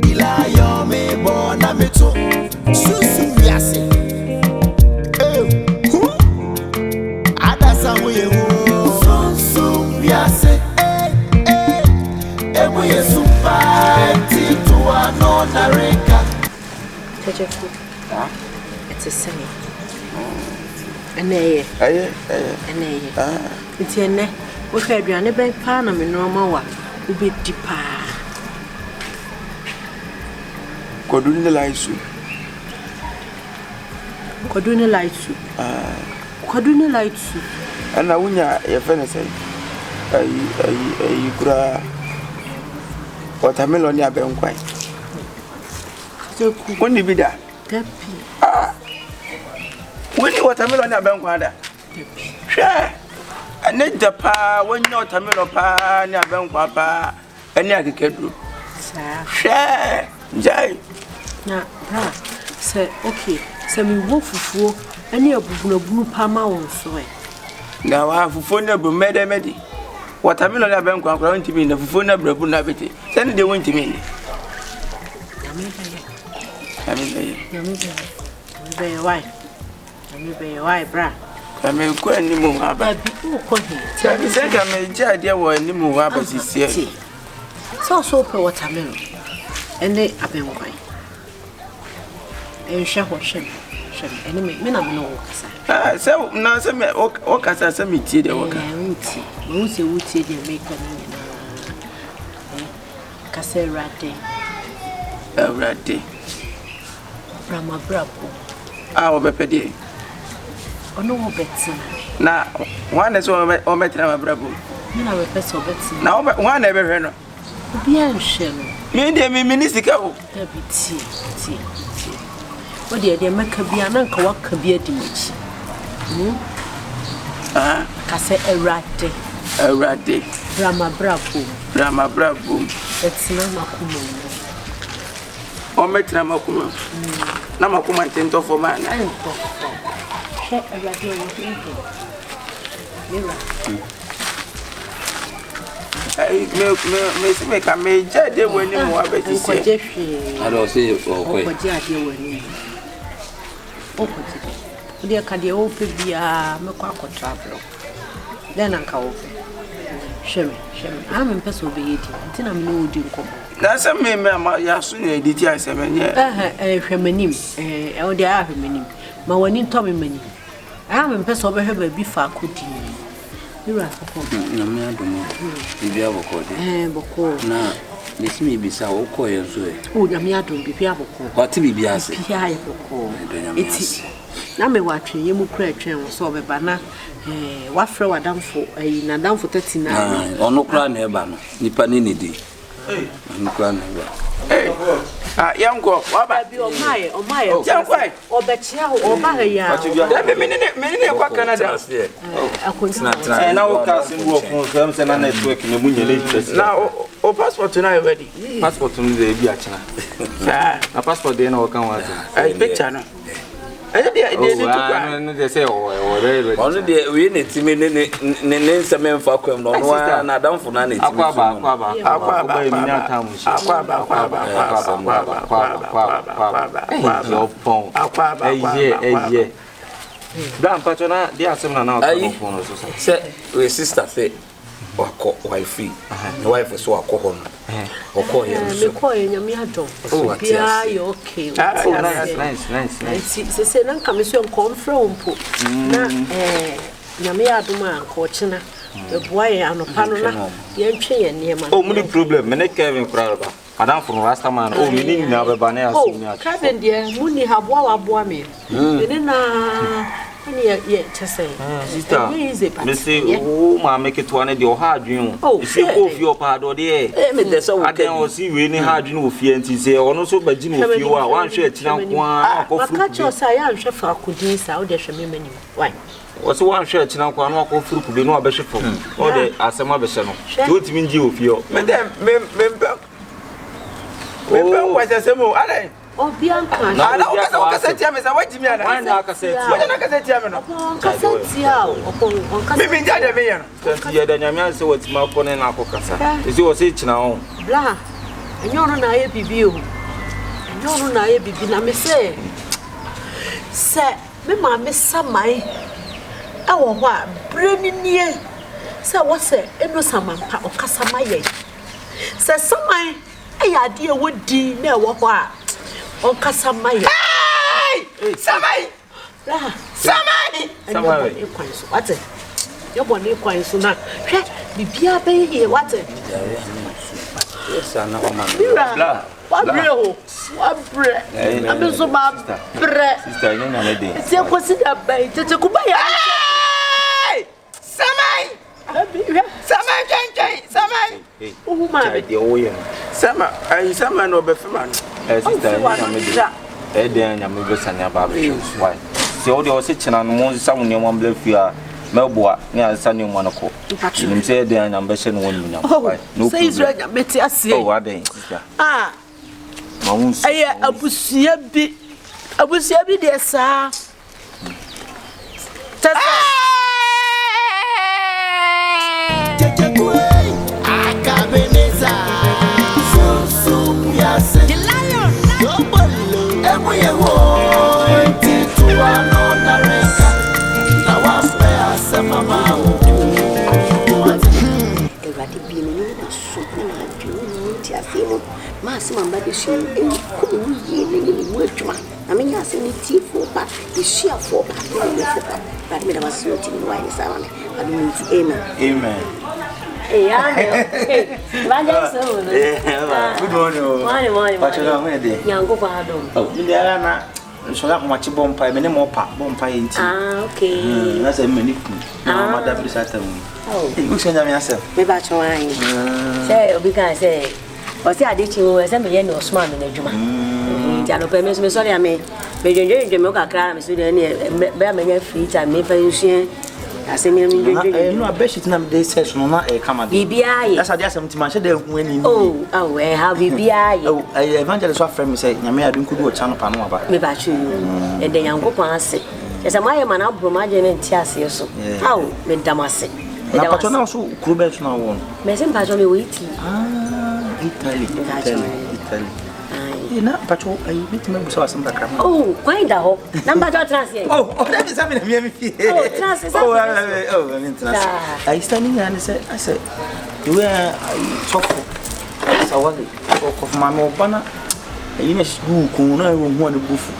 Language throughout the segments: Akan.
Ilayo me bona me to susu yase. Ada samu ye susu yase. Ebu ye supati to anona reka. Tejefu. It's a semi. Ene. Nti ene wo hwe aduane ben pa na me normal wa wo be dipa. Koduni laisu. Koduni laisu. Koduni laisu. Ana wunya ye fene sei. Ayi kura watermelon ya ben kwai. Teku. Woni bi da. Tepi. Woni watermelon ya ben kwai da. Tepi. Hwe. Ane dapa woni watermelon pa ni aben kwai pa. Ene akekedu. Sa. Hwe. Njai. Na bra. Se okay. Se mi wo fufuo ene abubunabunu pa ma won so e. Na wa fufuo na bu medi. Watermelon ya ben kwai kura ntimi na fufuo na brabu na beti. Sene de wontimi ni. Yami why bra. Kame ko animu aba. Abi ko he. Sabi se kame jade wo animu aba sisi. So per watermelon. Ene abenkwan. Ehwe ho hwem. Ene me na me no kasa. Se me o kasa se me tie de wo ka. Wuti. Wo se wuti de make ni na. Kasa rade. Awrade. Rama brabo. Obepede. Ono wo betina. Na wan so o metra ma brabo. Me na we pese betina. Na wan na be hwe no. Obi anhwe no. Me de me minisika wo. Dabiti. What de meka bia na nka waka bia di machi. Kase Awrade. Rama brabo. Betina makuma. O metra makuma. Na makuma tento fo ma na. She Awrade wo hinto. Mira. Me ka me jade woni mo abeti se. Ko je hwe. I don't say okay. Ko je ade woni. Okoti. Odi ka de o pe bia me kwa ko travel. Then anka wo. Sheme. I'm person be yeti. Ntina me no odi nkomo. Na se me ya so na editi asemenye. Hwemanim. O de ahwemanim. Ma wani to me mani. I'm person be hwe ba bi fa akodi. Ira akoko. Na me adomo. Bibi aboko de. Boko. Na lesi me bisa wo ko yen so e. O na me adom bibi aboko. Wati bibi ase. Bibi aye boko. Eti. Na me watwe yemu kura twen so obeba na wafre wadamfo na damfo 30 na. Ono kura na eba no. Nipa ni ni di. Ono kura na eba. Yango waba Bi o maye. Yankwai. Obechia o ba ya. Dabe menene kwa Canada. Akonta. Na wo ka simbu ofun fam se na network ne munyele interest. Na o passport na ready. Passport no dey bi achina. Na passport dey na wo kan wa. Picture no. De no dey say o ready. Ono de we ne timi ne nseme mfa kwam no no na adamfo na ne timi. Akwa mi na tamu shi. Akwa Dan patona dey asem na na phone no so say we sister say wako wife no wife so wako ho no okọ ye Me ko ye nyame adom. Bia ye okay. Nice. Se na nka me so nkonfre ompo. Na nyame adom a nko china. Eboa ye anopa no na ye ntwe ye niema. Oh, many problem. Me Kevin Kralba. Madam from Rastaman. Oh, me ni na beba na asumi. Kevin dia muni haboa waboa me. Me na ani ye chese. Sister. Me say oh ma make it one dey o ha adwen o. Isi ko fi o pa do de. me dey so aden o si we ni ha adwen o fi anti say ono so baji no fi o a wan hwe atira nko a akọ furu. Maka cho sa ya nhwe fa akudin sa o de hwe me manim. Why? What's one share Chinanko and walk through the no bishop for all the Asama Beshano. Don't mean you feel. Madam, was a semo. Oh, Bianca, I don't cassette him as I wait to me. I know cassette. What did I cassette him? Cassette, maybe that a million. 20 years, then I say what's my phone and Alcocasa. Is yours each now? Blah, enyo na ye bibi o enyo na ye bibi na me say me ma me samai e wo ho a breni nie say what say eno samampa okasama ye say samai e ya de wodi na wo ho a okasama ye Samai what you want to coin so now bibia be here what yes ana o ma what bread I'm so bad bread sister you na me dey say consider by tete kubaya Samai Samai oh my dey o ye Samai no be fema sister you na me dey den nya me be sanya ba be why se o de o se china no mo sa woni mo mbla fia meboa ni ansa ni mo nako nim se den nya be hye no woni nya why no say Israel nya beti ase oh aden sister mawun aye abusia bi de sa Mas mamba de shi en ko yi ni mu adwuma na me nya se ni ti fo ba de shi afo ba de fo ba ba me da wasu ti ni wai sa mame adu ni ti amen Good morning. But you know where they Yango ba do. Oh, ni ara na so la ko chi bompa me ne mo pa bompa yenti. Ah, okay. Na say me ni ku. Na ma da bi sa tam. Oh. You say na me asem. Me ba cho an. Say obi kan say o si ade chi o say me ye no small me na djuma. Ti alo pe me so le ame. Me jenje me o ka kra me so de ni be me nya free time me fa yusien. Asemi mi jenje. You know abeshit na me dey say so na e kama. Bibia ye. That's ade asem ti ma she dey hu ani. Oh, how bibia ye. Oh, evangelist so friend me say nyame adu nkudu o channel pa no aba. Me ba chu. E de yankopon ase. Ese ma ye mana bro ma je me nti ase so. How me damase. Na patro na so kuro be so na won. Me se patro me wait. Italy. Na patro ayi bitima busa wasem kakra. Oh, kwai da ho. Na patro trans ye. Oh, that is something me me fie. Oh, trans. Oh, I mean trans. I standing here and I said, "You are so sawali. Of mama obana. You know school ko na wo hu ade bufu.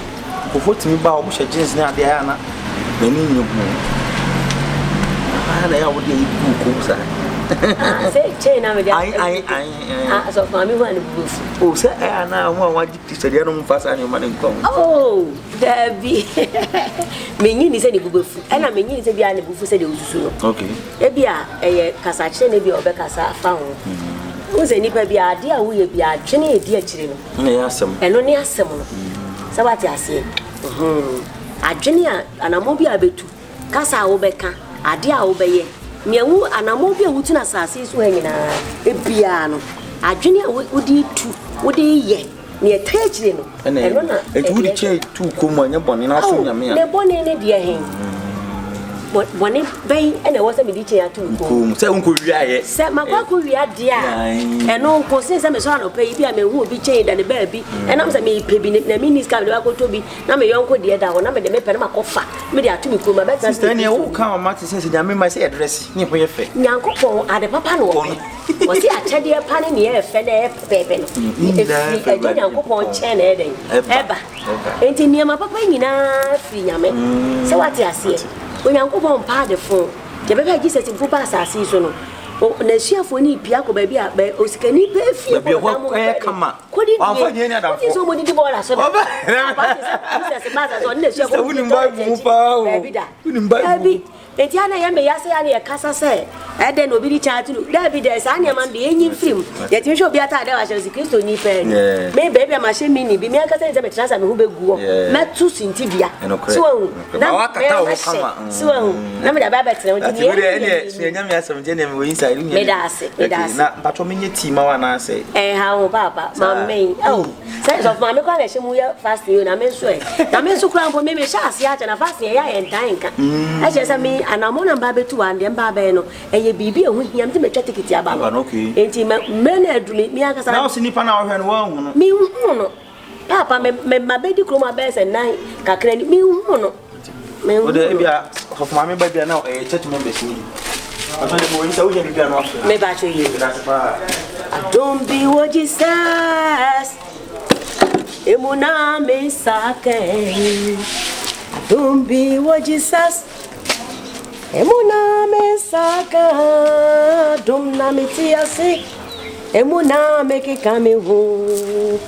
Ko fotimi ba wo hye jeans na ade ya na. Na ni nyu hu. Na ya wo de buku sa. Say chain na me dia. So for me one bufu. Oh, say na ho wa jikti se dia no mfasa ni ma ne nkom. Oh, Debbie. Me nyi ni se ni bufu. Na me nyi ni se bia ne bufu se de osusu no. Okay. E bia kasa kire ne bia obekasa fa ho. Uze nipa bia ade a wo ye bia dwene e di akire no. Na ya asem. Eno ne asem no. Sabati ase. Adwene a anamo bia betu. Kasa wo beka, ade a wo beye. Miawu anamo bia wutina sase so hanyina e bia no. Adwene a wo di tu, wo di ye. Ne etagire no. Eno na e tu di che tu ko mo anya bone na so nyame a. Ne bone ne dia hen. Bone ben ene wo se me di che atu ko. Se unko wia ye. Se makwa ko wia dia. Eno nko se me so anope yi bia me hu obi che da ne ba bi. Enam se me pebi na minis ka me ko tobi na me yonko de da ho na me de me pere makofa. Me de atu me ko ma be tan. Sister ne wo ka ma te se nyame ma se address ni ho ye fe. Nyankopon ade papa no wo. Wo si achede pa ne ye fe na pepe no. E fi ade nyankopon che na eden. Eba. Enti niam papa nyina fi nyame. Se wate ase. Onyankopon pa de fo. Je be Jesus mfu pa asase so no. Na shiafo ni pia ko ba bi a osikani pe fi ko kama. Wa fa nye ni ada fo. So mo di bola so. Jesus ma za so na shiafo. Wuni mba mu pa o. Wuni mba mu. Enti ana ya me yase ya na kasa se e de no bi di chat no David e sa anya man de enyi film ye ti show bi ata de wa Jesus Christ ni pe me baby ma she mini bi me akasa se me transfer me hu begu me tu sinti bia so na wa kata o kama so na me da ba betre o di ni so nya me asem je na me wo inside me da se na patro me nye team wa na se ha o papa ma me oh say of ma me kwa na she mu ya fast you na me so kura mpo me sha ase ya na fast ya ya entan ka a che se me anamo na ba betu ande mba ba no eye ye bibi e ho hiam te metwa ticket aba no enti me na adumi mi aka sa na o sinipa na ohwe no wa hu no mi hu no papa me mabedi kroma be se nan kakra ni mi hu no me hu o de bia of mama ba bia na church members ni aso de mo nta wo je bia no me ba cho ye don't be what Jesus emuna me sake don't be what Jesus emuna me saka dum na me tiase emuna me ke kame ho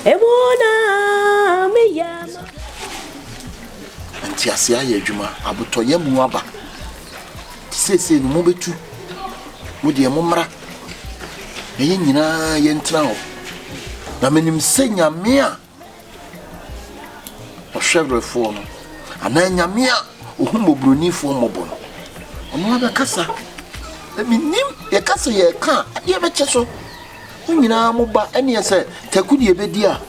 emuna me yama tiase aye adwuma aboto ye mu aba sese no mo betu mo de mo mra ye nyina ye ntra ho na menim senya me a o hwedrefo no ana nyame a ohumobronifo mobo no ono aba kasa eminim ye kasa ye ka ye beche so nyina mo ba ene ye se takudi ebedi a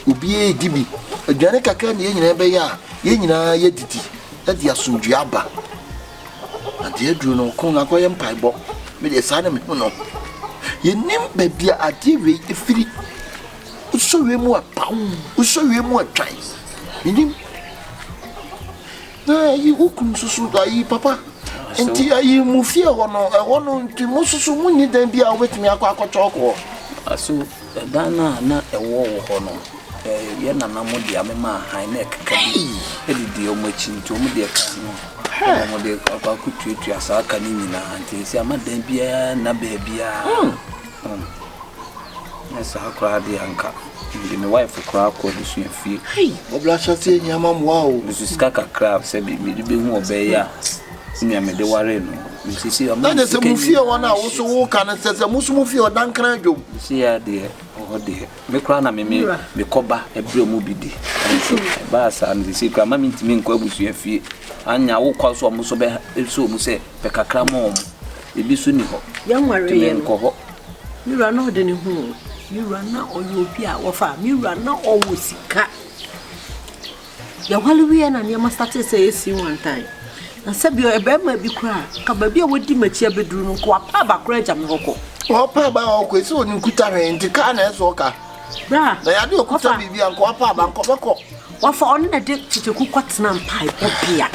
obi e dibi aduane kakra ne ye nyina be ya ye nyina ye didi e dia sumdua aba ade aduru no ko na koye mpaibo me de sa na me no ye nim ba bia ade we efiri usowe mu apa usowe mu atwan nim na yi hukum susu ayi papa enti ayi mu fie hono nti mu susu mu ni dan bia obetumi akwa choko aso dana na ewo wo hono ye nana mo dia me ma han na kakabi edidi o machi nti o mo dia ka no mo de akwa kututu asa aka ni nyina nti si amadan bia na ba bia na sa akwa de anka ndi me wife kra ko de so afie obla chate nyama mo o sika kakra se bi be hu obeya ni amede ware no sisi na de se mu fie wona wo so wo ka na se musu mu fie odan kran dwom si ya de o de me kra na me koba ebre mu bidi ba sa na sisi kra mami ntimi nko abusu afie anya wo kwa so mo so be so mu se pe kakra mo ebi so ni ho ya nware ye nko ho mira na ode ni hu mira na oyo obi a wo fa mira na owo sika ya waluwe na ne start say esi one time na sabi o ebe ma bi kura ka ba bi a wodi machi abeduru no ko apa ba kura jam hoko o pa ba o ko si oni nkuta hwe nti ka na eso ka bra na ya de okuta bibi anko apa ba anko beko wa fa on na de titeku kwatena mpai obia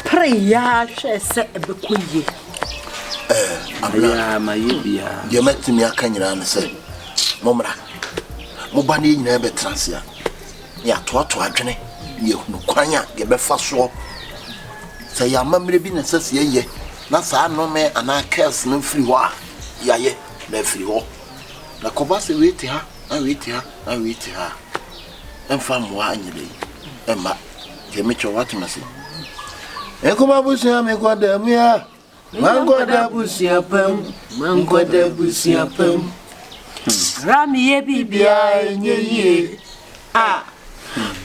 prayer hwe se ebe koye ya mayebia de matimi aka nyina na se momra mo ba ne nyina be transia ya to adwene ye hunu kwanya ye be fa so se ya mamre bi na sase ye na sa no me ana kes no free ho ya ye na free ho na ko ba se weti ha na weti ha emfa mo anyele emma je me cho wat mase e ko ba bu se me ko da mi ya mangoda busia pam rami ye bibia enye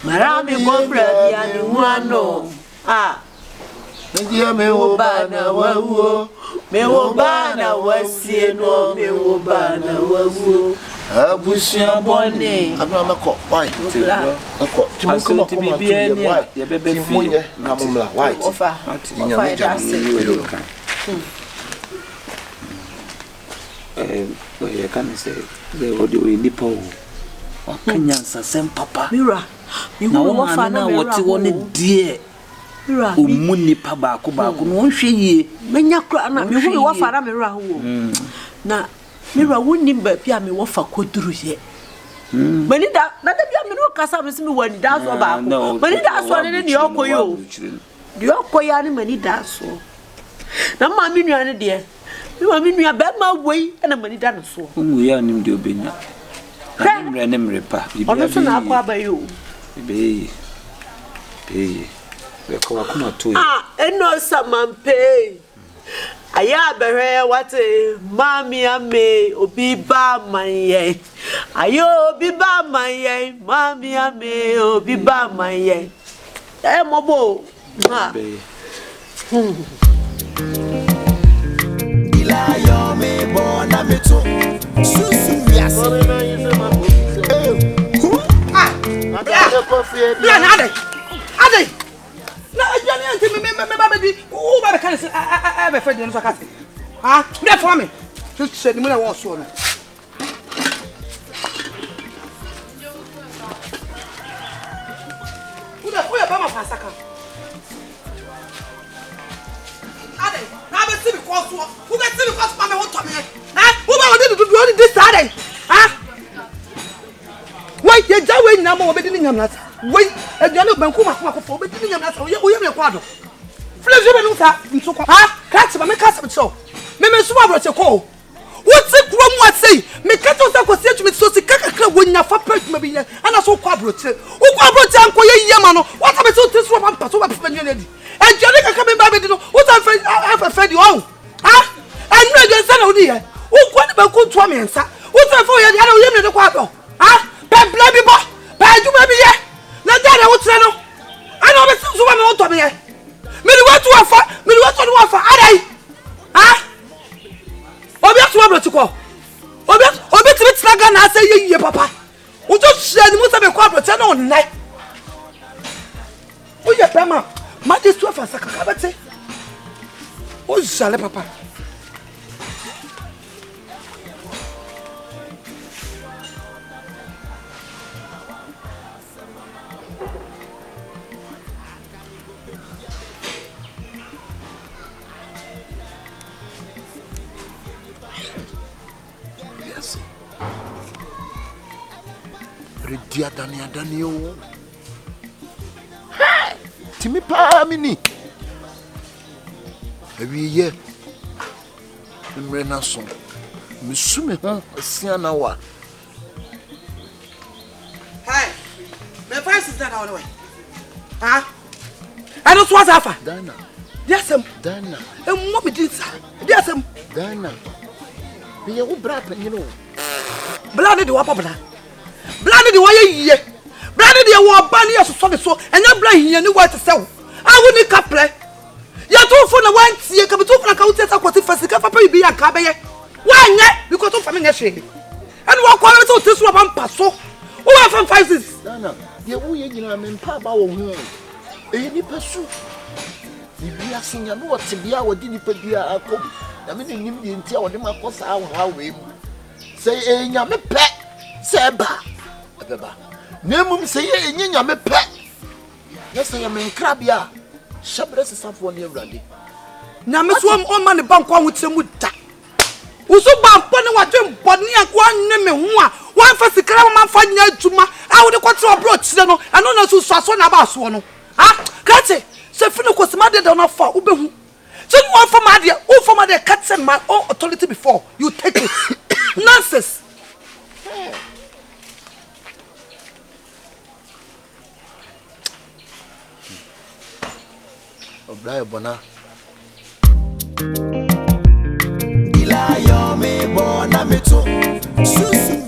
marami gobra bia ni huano ndia me wo bana wawo me wo bana wasie no me wo bana wawo abusia bone anu amako why ko timuko ko bibia ni ye bebe fi na momla why ofa ye kan se de odi we nipa o akanya nsasem papa mira na wo fa na woti woni die mira omu nipa baako no wonhwe yie menya kra na me hu wo fa na mira ho na mira woni ba bia me wo fa koduru ye mani da bia me no kasa me se me wani da so baako mani da so ne ne yokoyo di okoya ne mani da so na ma mi nua ne de mi ma mi nua ba ma wei na mani da no so umu ya nim de obenya ne mre pa bibia ono so na akwa ba yo be ko akoma to eno samampe aya behwe wate mami ame obi ba manye ayo obi ba manye mami ame obi ba manye mobo ha ila yo me bona meto susu bias ade na ajani ante me ba di u ba can say I have a friend in Sakati. Ah, there for me. Just said the money was so. Who are Bama Pasaka? Ade, now be see because who get see because Mama won't come here. Ah, who want to do this Saturday? Ah? Wait, you just wait now more betting him that. Wait, and you know Bankuma for betting him that. We have a quadro. Flesh you know so ah, catch me cast so. Me swab what you call. What's it from what say? Me cat us up say to me so the kaka when you for pet maybe and I so quabrote. Who quabrote uncle Yamano? What am I so this one pass over community? And Janica coming back with what I have a friend you own. Ah? I know your son on here. Who quite about good to me and sir? What's I for you? I don't hear the quabro. Ah? Bad bloody boy. Bad you maybe yet. Now that I would say no. I know it's so one on to me. Me what to offer? Me what to offer? Ah? Obiato abro chiko. Obiato bitiraga na say ye papa. Wo just share ni mo say be kwa abro che na onai. O ye pema. Ma dis to afa saka ka bete. O jale papa. Dia Daniel. Hey! Timmy Pamini. Every year. Renaissance. Missume, Sianawa. Hey! My first is that away. Huh? I don't want Alpha. Dana. Yes, Dana. And what we did, sir. Yes, Dana. We are brap, you know. Bloody do up. Bloody the way ye. Bloody the war banny as so, and your blind here knew what to sell. I wouldn't couple. You're too for the one see a capital for a counter what if I see a be a cabaret. Why not? Because of family shade. And what quality of this one passo? Who have from 5 6? Dana, the way you know, I'm in Papa home. Any pursue. If you are singing what to be our dinner per year, I come. I mean, you didn't tell them my course how we say, I'm a pet. Seba. Nemum say ye nyame pe. Na say me nkrabia. Shabre sesa fo ne awrade. Na me so on man bank kwa wutsemu da. Uso bampo ne wadwe bone akwa nne me ho a. Wan fa sikra man fa nya adwuma. A wo de kwatre approach no. Ano na so so na ba so no. Ah, kate. Se finu ko sema de na fa ubehu. So you want from Adia, who from Adia cuts and my own authority before you take it. Nonsense. Obraya bona. Ila yo me bona me to.